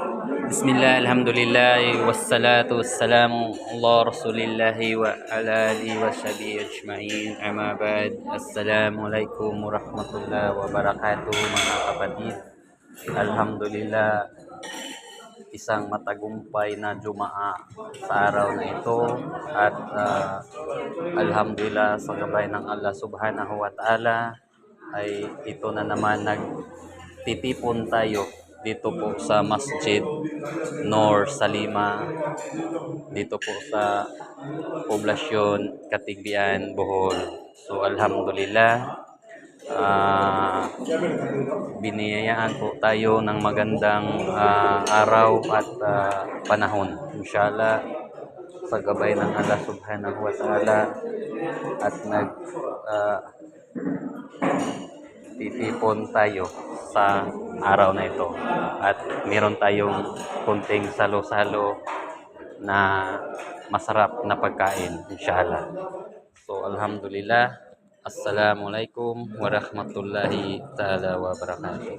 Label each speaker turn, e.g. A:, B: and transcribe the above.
A: Bismillah, alhamdulillah, wassalatu wassalamu ala rasulillah wa ala alihi wa sahbihi ajma'in. Amma ba'd. Assalamualaikum warahmatullahi wabarakatuh mga kapatid. Alhamdulillah, isang matagumpay na Jumaa sa araw na ito at alhamdulillah sa gabay ng Allah subhanahu wa ta'ala ay ito na naman nagtitipon tayo dito po sa Masjid Nor Salima, dito po sa poblasyon Katigbian, Bohol. So alhamdulillah, biniyayaan po tayo ng magandang araw at panahon. Inshallah, sa gabay ng Allah subhanahu wa ta'ala at titipon tayo sa araw na ito at meron tayong kunting salo-salo na masarap na pagkain, inshallah. So alhamdulillah, assalamualaikum warahmatullahi ta'ala wabarakatuh.